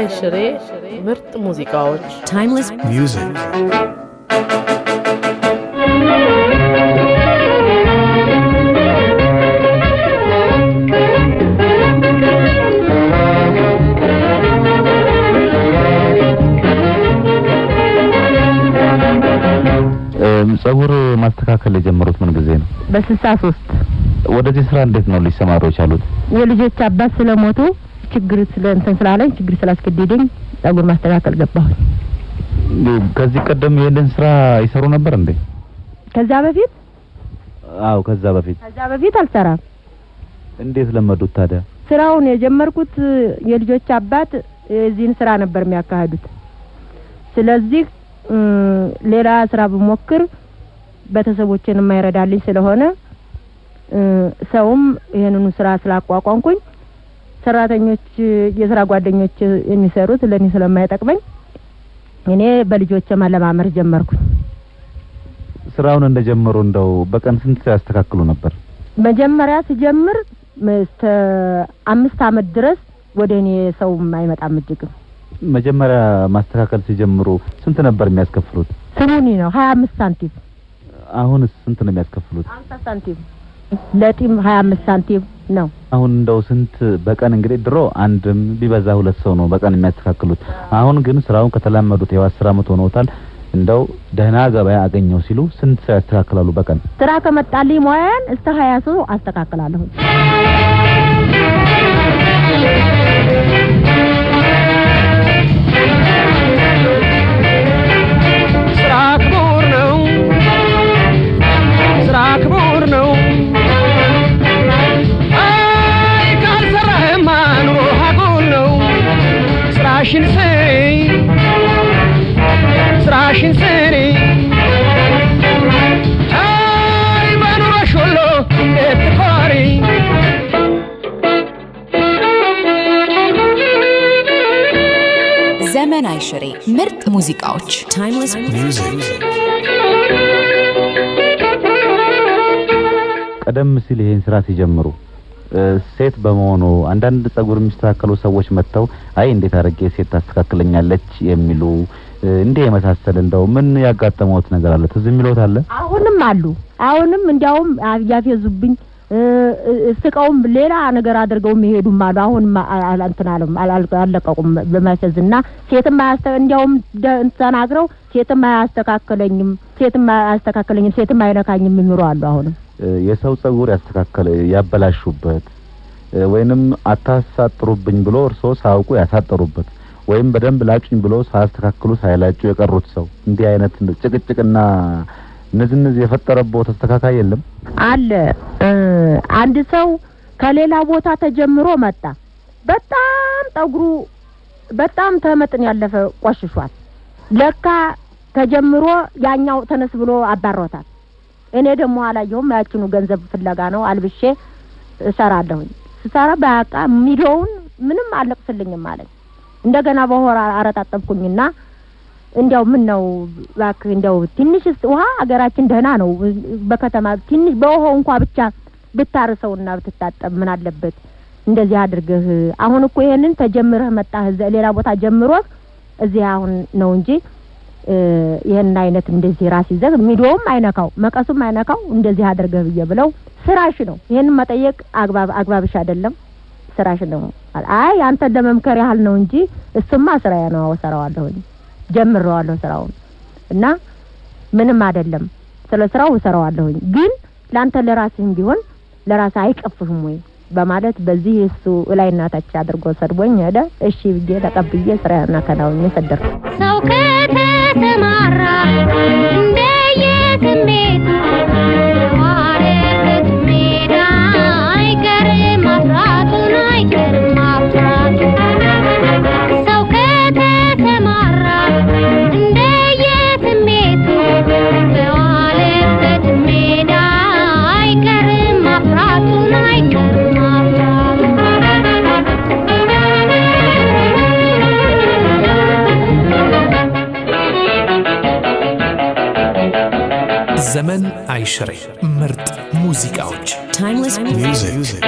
አይሽሬ ምርጥ ሙዚቃዎች timeless music ጸጉር ማስተካከል የጀመሩት ምን ጊዜ ነው? በ63 ወደዚህ ስራ እንዴት ነው ሊሰማሩ የቻሉት? የልጆች አባት ስለሞቱ ችግር ስላለኝ ችግር ስላስከደደኝ ጸጉር ማስተካከል ገባሁ። ከዚህ ቀደም ይሄንን ስራ ይሰሩ ነበር እንዴ? ከዛ በፊት? አዎ ከዛ በፊት አልሰራም። እንዴት ለመዱት ታዲያ? ስራውን የጀመርኩት የልጆች አባት እዚህን ስራ ነበር የሚያካሂዱት። ስለዚህ ሌላ ስራ በመሞክር በተሰቦችን የማይረዳልኝ ስለሆነ ሰውም ይሄንኑ ስራ ስላቋቋምኩኝ ሰራተኞች የስራ ጓደኞች የሚሰሩት ለኔ ስለማይጠቅመኝ እኔ በልጆች ማለማመር ጀመርኩኝ። ስራውን እንደጀመሩ እንደው በቀን ስንት ያስተካክሉ ነበር? መጀመሪያ ሲጀምር 5 አመት ድረስ ወደኔ ሰው አይመጣም እጅግ። መጀመሪያ ማስተካከል ሲጀምሩ ስንት ነበር የሚያስከፍሉት? ስሙኒ ነው 25 ሳንቲም። አሁን ስንት ነው የሚያስከፍሉት? 50 ሳንቲም። ለጢም 25 ሳንቲም ነው። አሁን እንደው ስንት በቀን እንግዲህ ድሮ አንድም ቢበዛ 2 ሰው ነው በቀን የሚያስተካክሉት። አሁን ግን ስራውን ከተላመዱት 10 አመት ሆኖታል። እንደው ደህና ገበያ አገኘው ሲሉ ስንት ሰው ያስተካክላሉ በቀን? ስራ ከመጣልኝ ሞያን እስከ 20 ሰው አስተካክላለሁ። ስራክቡር ነው አይ ካልሰራህማ ኑሮ ሀጉል ነው። ስራሽን ስሪ አይ በኑሮሽ ሁሉ እንዴት ትኮሪ። ዘመን አይሽሬ ምርጥ ሙዚቃዎች timeless music ቀደም ሲል ይሄን ስራ ሲጀምሩ ሴት በመሆኑ አንዳንድ ጸጉር የሚስተካከሉ ሰዎች መጥተው አይ እንዴት አድርጌ ሴት ታስተካክለኛለች የሚሉ እንዴ የመሳሰል እንደው ምን ያጋጠመውት ነገር አለ? ትዝ የሚሉት አለ? አሁንም አሉ። አሁንም እንዲያውም ያፌዙብኝ ስቀውም ሌላ ነገር አድርገው የሚሄዱም አሉ። አሁን አለቀቁም በማፈዝና ሴትም እንዲያውም ተናግረው ሴትም አያስተካክለኝም ሴትም አይነካኝም የሚሉ አሉ። አሁንም የሰው ጸጉር ያበላሹበት ወይንም አታሳጥሩብኝ ብሎ እርሶ ሳውቁ ያሳጠሩበት ወይም በደንብ ላጭኝ ብሎ ሳያስተካክሉ ሳይላጩ የቀሩት ሰው እንዲህ አይነት ጭቅጭቅና እነዚህ የፈጠረበት ተስተካካይ የለም አለ። አንድ ሰው ከሌላ ቦታ ተጀምሮ መጣ። በጣም ጠጉሩ በጣም ተመጥን ያለፈ ቆሽሿል። ለካ ተጀምሮ ያኛው ተነስ ብሎ አባሮታል። እኔ ደግሞ አላየሁም። ያችኑ ገንዘብ ፍለጋ ነው አልብሼ እሰራለሁ። ስሰራ በቃ ሚዶውን ምንም አለቅስልኝም ማለት እንደገና በሆራ አረጣጣብኩኝና እንዲያው ምን ነው ባክ እንዲያው ትንሽ ውሃ አገራችን ደህና ነው። በከተማ ትንሽ በውሃው እንኳን ብቻ ብታርሰውና ብትታጠብ ምን አለበት እንደዚህ አድርገህ። አሁን እኮ ይሄንን ተጀምረህ መጣህ ሌላ ቦታ ጀምሮህ እዚህ አሁን ነው እንጂ ይሄን አይነት እንደዚህ ራስ ይዘህ ሚዶውም አይነካው መቀሱም አይነካው እንደዚህ አድርገህ ብለው ስራሽ ነው ይሄን መጠየቅ አግባብሽ አይደለም ስራሽ ነው። አይ አንተ ለመምከር ያህል ነው እንጂ እሱማ ስራዬ ነው አወሰራዋለሁ ጀምረዋለሁ ስራውን እና ምንም አይደለም ስለ ስራው እሰራዋለሁ። ግን ላንተ ለራስህ ቢሆን ለራስ አይቀፍህም ወይ በማለት በዚህ እሱ ላይና ታች አድርጎ ሰድቦኝ ሄደ። እሺ ብዬ ተቀብዬ ስራዬና ከናውኝ ሰደርኩ። ሰው ከተሰማራ እንደየስሜቱ ዋረበት ሜዳ አይቀርም ማፍራቱን አይቀርም ማፍራቱ። ሰው ከተሰማራ እንደየስሜቱ በዋለበት ሜዳ አይቀርም ማፍራቱን አይቀርም ማፍራቱ። ዘመን አይሽሬ ምርጥ ሙዚቃዎች timeless music